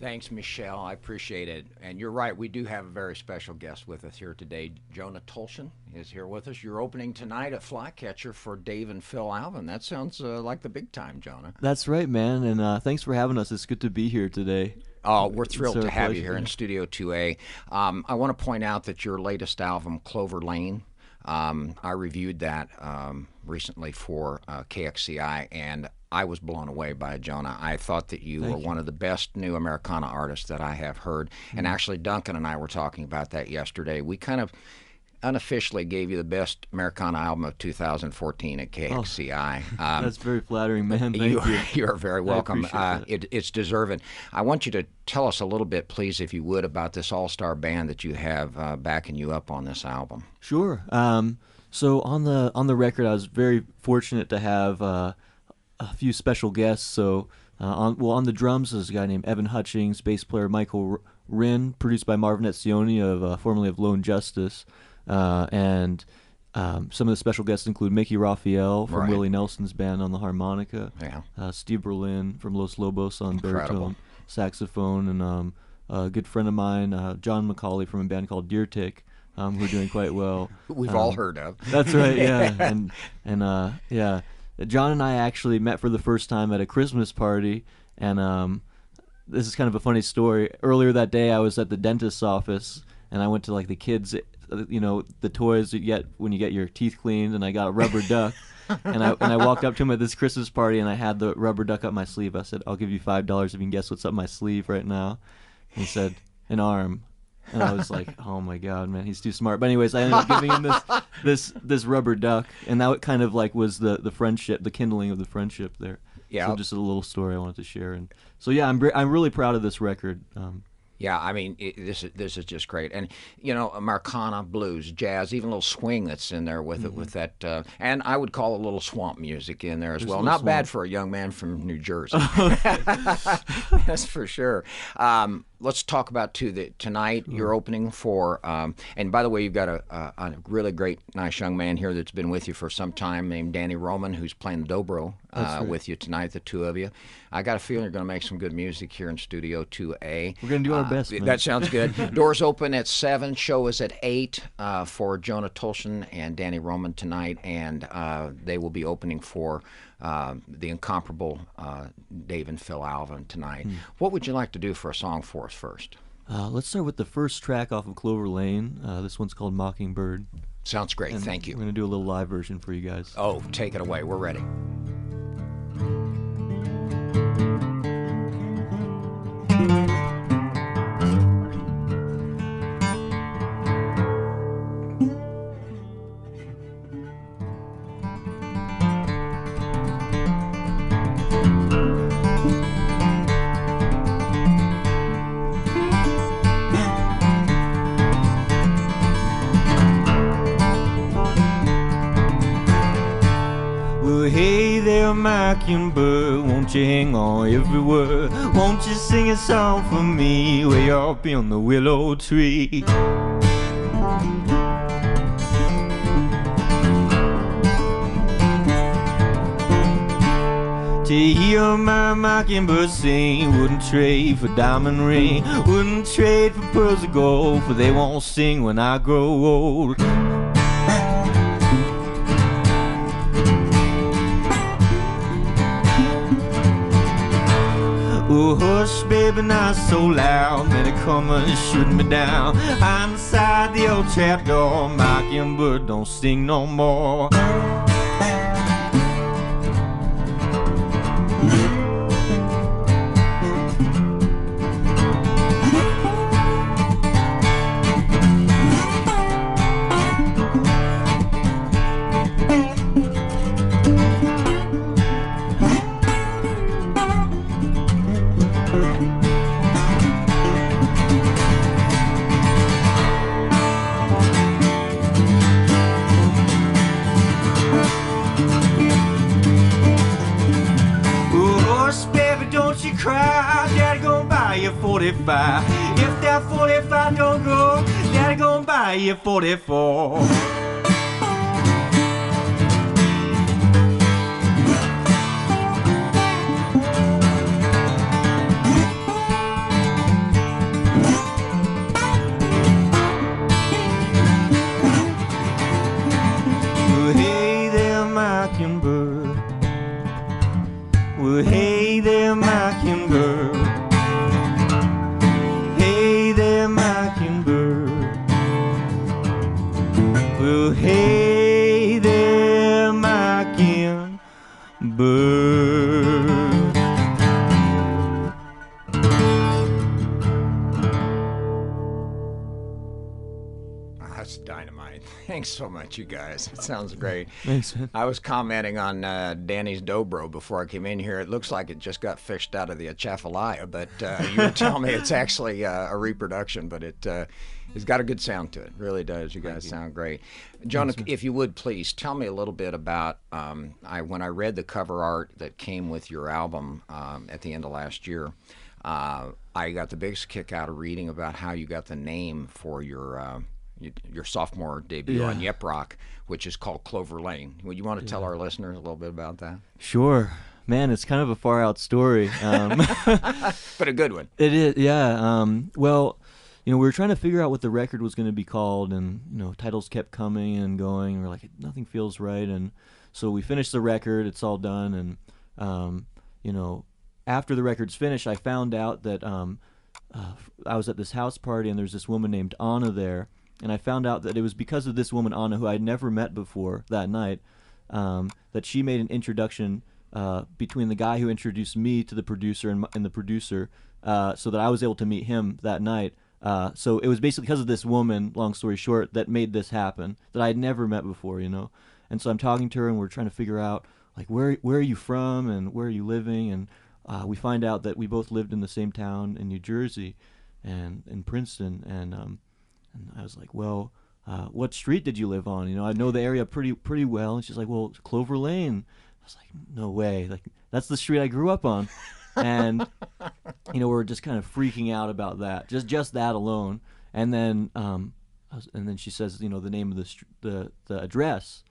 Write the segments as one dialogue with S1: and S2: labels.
S1: Thanks, Michelle. I appreciate it. And you're right, we do have a very special guest with us here today. Jonah Tolchin is here with us. You're opening tonight at Flycatcher for Dave and Phil Alvin. That sounds like the big time, Jonah.
S2: That's right, man. And thanks for having us. It's good to be here today.
S1: Oh, we're
S2: It's
S1: thrilled to
S2: a
S1: have you
S2: pleasure.
S1: here in Studio 2A. I want to point out that your latest album, Clover Lane, I reviewed that recently for KXCI, and I was blown away by Jonah. I thought that you were one of the best new Americana artists that I have heard. And actually, Duncan and I were talking about that yesterday. We kind of unofficially gave you the best Americana album of 2014 at KXCI.
S2: That's very flattering, man. Thank
S1: you,
S2: you.
S1: You're very welcome.
S2: appreciate that.
S1: It's deserving. I want you to tell us a little bit, please, if you would, about this all-star band that you have backing you up on this album.
S2: Sure. So on the record, I was very fortunate to have a few special guests. So on the drums is a guy named Evan Hutchings, bass player Michael Rinn, produced by Marvin Etzioni of formerly of Lone Justice, and some of the special guests include Mickey Raphael from
S1: Right.
S2: Willie Nelson's band on the harmonica,
S1: Yeah.
S2: Steve Berlin from Los Lobos on
S1: Incredible.
S2: baritone, saxophone, and a good friend of mine, John McCauley from a band called Deer Tick, who are doing quite well.
S1: We've all heard of.
S2: That's right, yeah. And yeah, John and I actually met for the first time at a Christmas party, and this is kind of a funny story. Earlier that day, I was at the dentist's office, and I went to like the kids, the toys you get when you get your teeth cleaned, and I got a rubber duck. And I walked up to him at this Christmas party, and I had the rubber duck up my sleeve. I said, "I'll give you $5 if you can guess what's up my sleeve right now." And he said, "An arm." And I was like, "Oh my God, man, he's too smart." But anyways, I ended up giving him this rubber duck, and that kind of like was the friendship, the kindling of the friendship there.
S1: Yeah.
S2: So just a little story I wanted to share, and so yeah, I'm really proud of this record.
S1: Yeah, I mean, this is just great. And, Americana, blues, jazz, even a little swing that's in there with it, with that. And I would call a little swamp music in there as well. Not bad for a young man from New Jersey. That's for sure. Let's talk about, too, tonight you're opening for, and by the way, you've got a really great, nice young man here that's been with you for some time named Danny Roman, who's playing the dobro with you tonight, the two of you. I got a feeling you're going to make some good music here in Studio 2A.
S2: We're going to do our best, man.
S1: That sounds good. Doors open at 7, show is at 8 for Jonah Tolchin and Danny Roman tonight, and they will be opening for the incomparable Dave and Phil Alvin tonight. What would you like to do for a song for us first?
S2: Let's start with the first track off of Clover Lane. This one's called Mockingbird.
S1: Sounds great.
S2: And
S1: Thank you.
S2: We're going to do a little live version for you guys.
S1: Oh, take it away. We're ready.
S3: Hey there, Mockingbird, won't you hang on every word? Won't you sing a song for me way up in the willow tree? To hear my mockingbird sing, wouldn't trade for diamond ring, wouldn't trade for pearls of gold, for they won't sing when I grow old. Oh, hush, baby, not so loud. Men are coming, shooting me down. I'm inside the old trap door. Mockingbird don't sing no more. Cry, Daddy gon' buy you 45. If that 45 don't go, Daddy gon' buy you 44.
S1: dynamite. Thanks so much, you guys. It sounds great.
S2: Thanks, man.
S1: I was commenting on Danny's dobro before I came in here. It looks like it just got fished out of the Atchafalaya, but you were telling me it's actually a reproduction, but it's got a good sound to it. It really does. You guys sound great. Jonah, if you would please tell me a little bit about when I read the cover art that came with your album at the end of last year. I got the biggest kick out of reading about how you got the name for your sophomore debut on Yep Rock, which is called Clover Lane. Would you want to tell our listeners a little bit about that?
S2: Sure. Man, it's kind of a far out story.
S1: But a good one.
S2: It is, yeah. Well, we were trying to figure out what the record was going to be called, and titles kept coming and going. And we're like, nothing feels right, and so we finished the record. It's all done, and after the record's finished, I found out that I was at this house party, and there's this woman named Anna there, and I found out that it was because of this woman Anna, who I had never met before that night, that she made an introduction between the guy who introduced me to the producer and the producer, so that I was able to meet him that night. So it was basically because of this woman, long story short, that made this happen, that I had never met before, And so I'm talking to her, and we're trying to figure out, like, where are you from, and where are you living, and we find out that we both lived in the same town in New Jersey, and in Princeton, and I was like, well, what street did you live on? I know the area pretty well. And she's like, well, Clover Lane. I was like, no way, like that's the street I grew up on, and we're just kind of freaking out about that, just that alone, and then she says, the name of the address,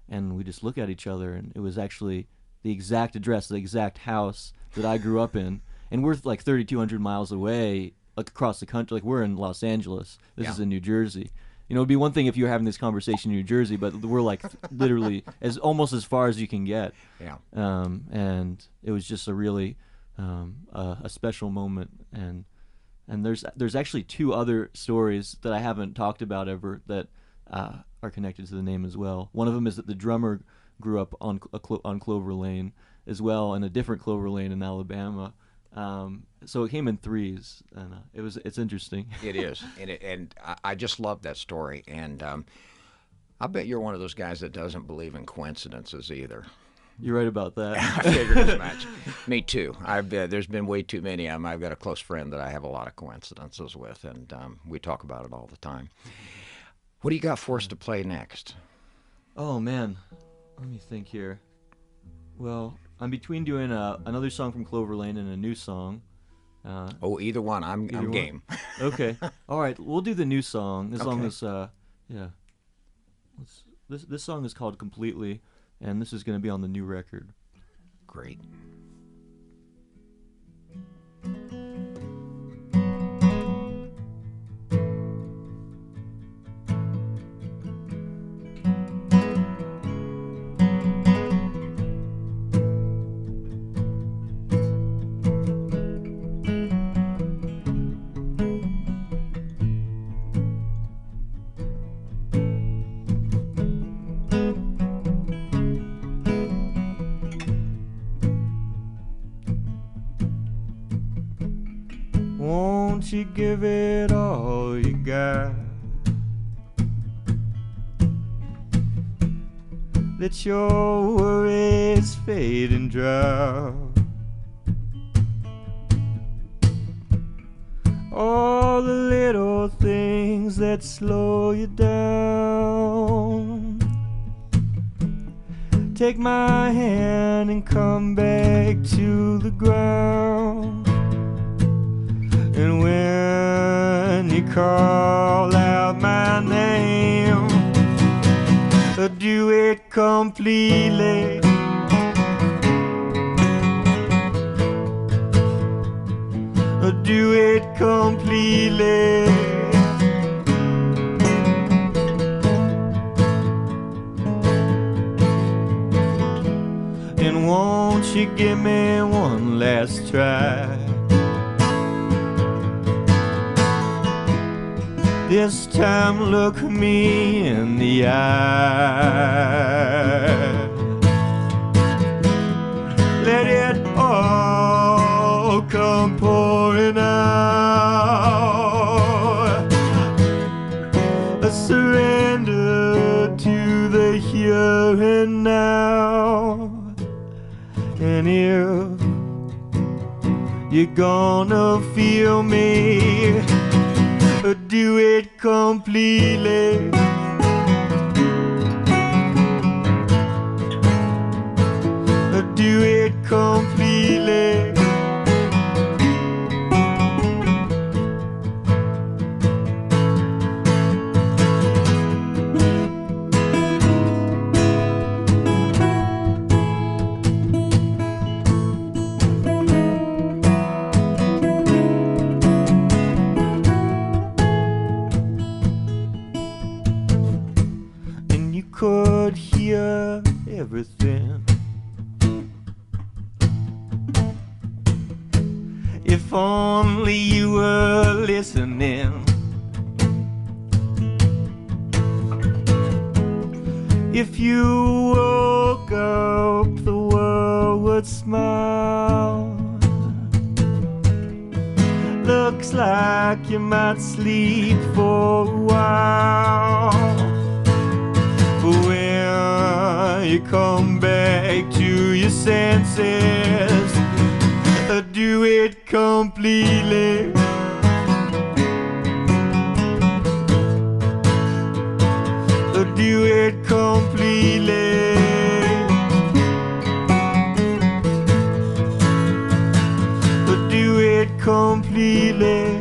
S2: and we just look at each other, and it was actually the exact address, the exact house that I grew up in, and we're like 3,200 miles away, like across the country. Like, we're in Los Angeles. This is in New Jersey. It'd be one thing if you were having this conversation in New Jersey, but we're like literally almost as far as you can get.
S1: Yeah.
S2: And it was just a really a special moment, and there's actually two other stories that I haven't talked about ever that are connected to the name as well. One of them is that the drummer grew up on Clover Lane as well, and a different Clover Lane in Alabama. So it came in threes, and it's interesting.
S1: It is, and I just love that story. And I bet you're one of those guys that doesn't believe in coincidences either.
S2: You're right about that.
S1: I figured as much. Me too. There's been way too many of them. I've got a close friend that I have a lot of coincidences with, and we talk about it all the time. What do you got for us to play next?
S2: Oh man, let me think here. Well, I'm between doing another song from Clover Lane and a new song.
S1: Either one. I'm game.
S2: Okay. All right. We'll do the new song as long as This song is called Completely, and this is going to be on the new record.
S1: Great.
S3: Won't you give it all you got? Let your worries fade and drop. All the little things that slow you down. Take my hand and come back to the ground. And when you call out my name, do it completely. Do it completely. And won't you give me one last try? This time look me in the eye. Let it all come pouring out. Surrender gonna feel me. Do it completely. Do it completely. And you could hear everything if only you were listening. If you woke up, the world would smile. Looks like you might sleep for a while. But when you come back to your senses, do it completely. Do it completely. Do it completely.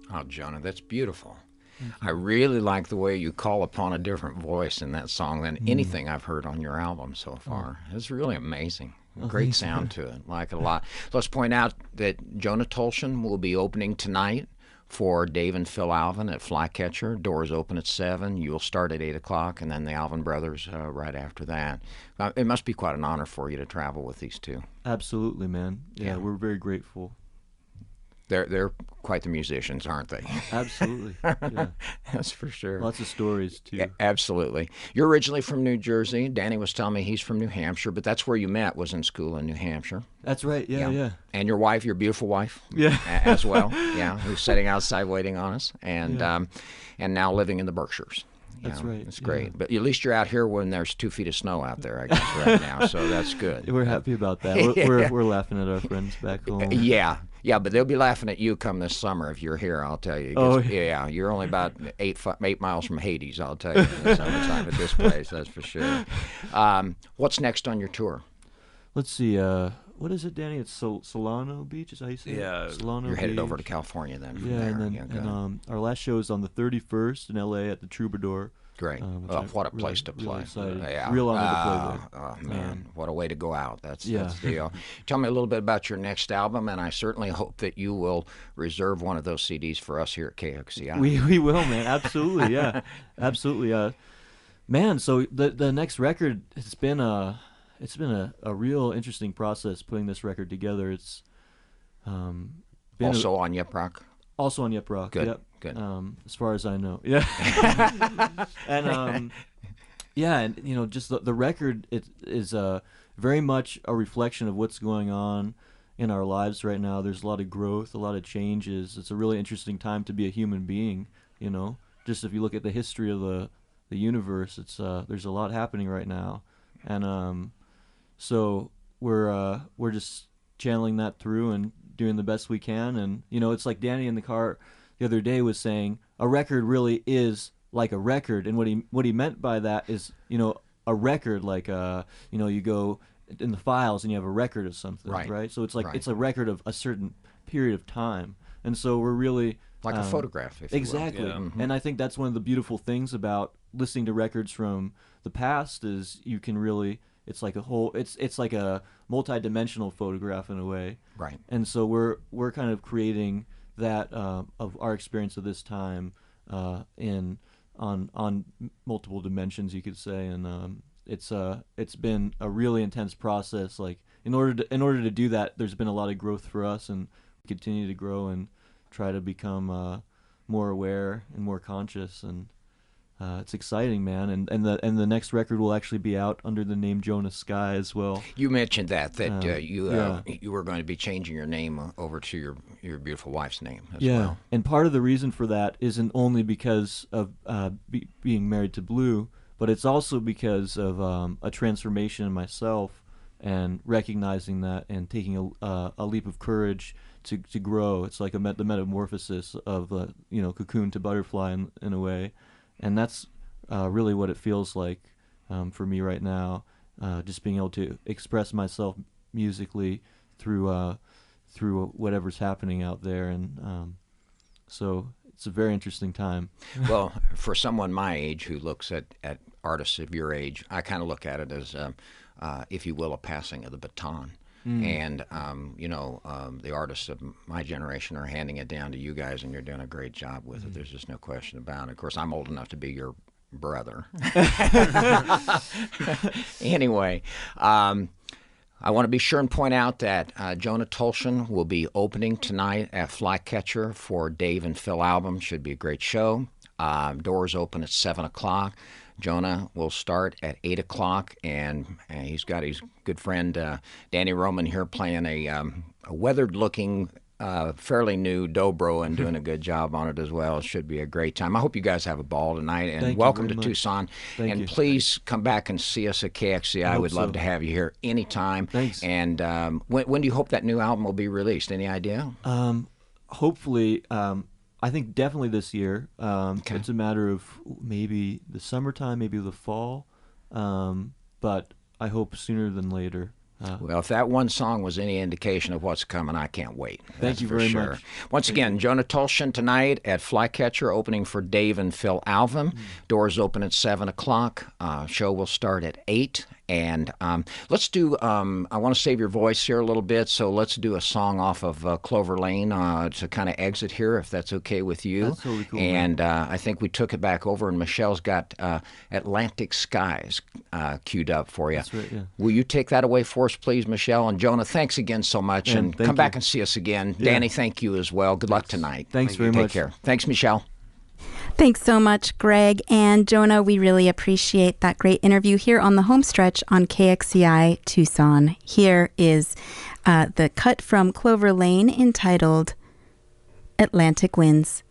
S1: Oh, Jonah, that's beautiful. I really like the way you call upon a different voice in that song than anything I've heard on your album so far. It's really amazing. Great sound to it. Like it a lot. Let's point out that Jonah Tolchin will be opening tonight for Dave and Phil Alvin at Flycatcher. Doors open at 7. You'll start at 8 o'clock, and then the Alvin Brothers right after that. It must be quite an honor for you to travel with these two.
S2: Absolutely, man. Yeah, we're very grateful.
S1: They're quite the musicians, aren't they?
S2: Absolutely. Yeah.
S1: That's for sure.
S2: Lots of stories, too.
S1: Absolutely. You're originally from New Jersey. Danny was telling me he's from New Hampshire, but that's where you met, was in school in New Hampshire.
S2: That's right. Yeah.
S1: And your wife, your beautiful wife,
S2: Yeah.
S1: as well. Yeah, who's sitting outside waiting on us, and now living in the Berkshires.
S2: That's right.
S1: It's great. But at least you're out here when there's 2 feet of snow out there, I guess, right now. So that's good.
S2: We're happy about that. We're laughing at our friends back home.
S1: Yeah, but they'll be laughing at you come this summer if you're here, I'll tell you. Yeah, you're only about 8 miles from Hades, I'll tell you, in the summertime at this place, that's for sure. What's next on your tour?
S2: Let's see. What is it, Danny? It's Solano Beach, is that how you say it?
S3: Yeah.
S2: Solano
S1: You're headed
S2: Beach.
S1: over to California then from
S2: Yeah,
S1: there.
S2: and our last show is on the 31st in L.A. at the Troubadour.
S1: Great.
S2: Which
S1: What a
S2: I'm
S1: place to play.
S2: Really excited.
S1: Yeah.
S2: Real honor to play there.
S1: Oh, man. What a way to go out. That's the
S2: Yeah.
S1: deal. Tell me a little bit about your next album, and I certainly hope that you will reserve one of those CDs for us here at KXCI.
S2: We will, man. Absolutely, yeah. Absolutely. Man, so the next record, it's been a real interesting process putting this record together. It's been
S1: also on Yep Rock?
S2: also on Yep Rock.
S1: Good,
S2: Yep.
S1: good.
S2: As far as I know, yeah. And and just the record is very much a reflection of what's going on in our lives right now. There's a lot of growth, a lot of changes. It's a really interesting time to be a human being. Just if you look at the history of the universe, it's there's a lot happening right now, and so we're just channeling that through and doing the best we can. And it's like Danny in the car the other day was saying, a record really is like a record, and what he meant by that is a record like you go in the files and you have a record of something, right? So it's like it's a record of a certain period of time, and so we're really
S1: like a photograph, if you will.
S2: Exactly.
S3: Yeah.
S1: Mm-hmm.
S2: And I think that's one of the beautiful things about listening to records from the past is you can really, it's like a multi-dimensional photograph in a way.
S1: Right.
S2: And so we're kind of creating that of our experience of this time on multiple dimensions, you could say. And it's been a really intense process. Like in order to do that, there's been a lot of growth for us, and we continue to grow and try to become more aware and more conscious. And it's exciting, man. And the next record will actually be out under the name Jonah Sky as well.
S1: You mentioned that you were going to be changing your name over to your beautiful wife's name as well.
S2: And part of the reason for that isn't only because of being married to Blue, but it's also because of a transformation in myself and recognizing that and taking a leap of courage to grow. It's like the metamorphosis of cocoon to butterfly in a way. And that's really what it feels like for me right now, just being able to express myself musically through whatever's happening out there. And so it's a very interesting time.
S1: Well, for someone my age who looks at artists of your age, I kind of look at it as, if you will, a passing of the baton. And, the artists of my generation are handing it down to you guys, and you're doing a great job with it. There's just no question about it. Of course, I'm old enough to be your brother. Anyway, I want to be sure and point out that Jonah Tolchin will be opening tonight at Flycatcher for Dave and Phil album. Should be a great show. Doors open at 7 o'clock. Jonah will start at 8 o'clock, and he's got his good friend Danny Roman here playing a weathered-looking, fairly new dobro and doing a good job on it as well. It should be a great time. I hope you guys have a ball tonight, and welcome to Tucson.
S2: Thank you.
S1: Please come back and see us at KXCI. We'd love to have you here anytime.
S2: Thanks.
S1: And when do you hope that new album will be released? Any idea?
S2: Hopefully, I think definitely this year. It's a matter of maybe the summertime, maybe the fall, but I hope sooner than later.
S1: Well, if that one song was any indication of what's coming, I can't wait.
S2: Thank you very much.
S1: Once again, Jonah Tolchin tonight at Flycatcher, opening for Dave and Phil Alvin. Doors open at 7 o'clock. Show will start at 8. And let's do, I want to save your voice here a little bit, so let's do a song off of Clover Lane to kind of exit here, if that's okay with you.
S2: That's totally cool.
S1: And I think we took it back over, and Michelle's got Atlantic Skies queued up for you.
S2: That's right, yeah.
S1: Will you take that away for us, please, Michelle? And Jonah, thanks again so much, and come back and see us again.
S2: Yeah.
S1: Danny, thank you as well. Good luck tonight.
S2: Thanks very
S1: much.
S2: much.
S1: Take care. Thanks, Michelle.
S4: Thanks so much, Greg and Jonah. We really appreciate that great interview here on the home stretch on KXCI Tucson. Here is the cut from Clover Lane entitled Atlantic Winds.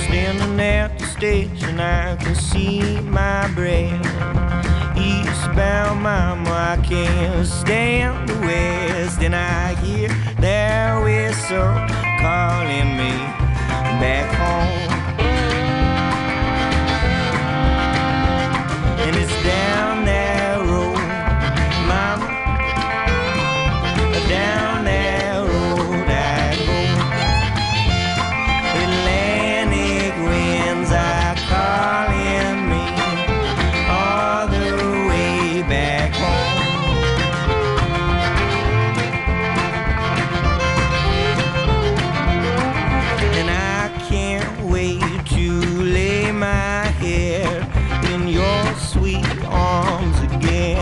S3: Standing at the station, I can see my breath. Eastbound, mama, I can't stand the west. And I hear their whistle calling me back home. And it's down that road, mama, down that road I go. Atlantic winds are calling me all the way back home. And I can't wait to lay my head in your sweet arms again.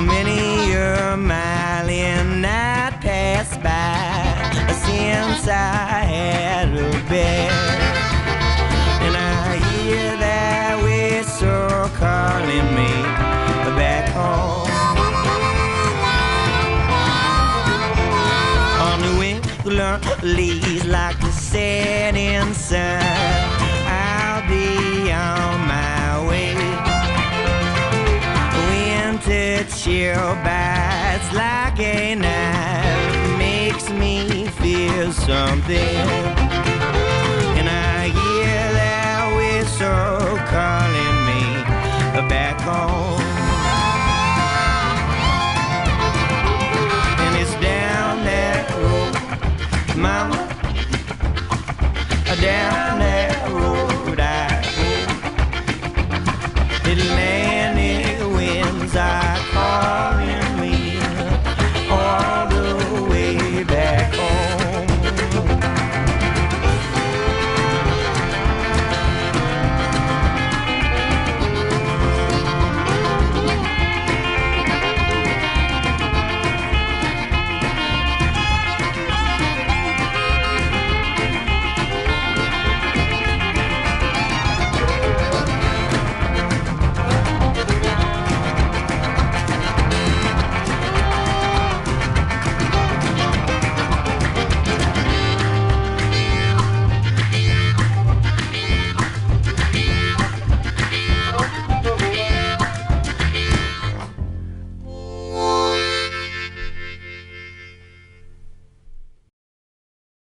S3: Many a mile and night passed by since I had a bed. And I hear that whistle calling me back home. On the wind leaves like the setting sun, I'll be on my way. Winter chill bites like a knife, makes me feel something. And I hear that whistle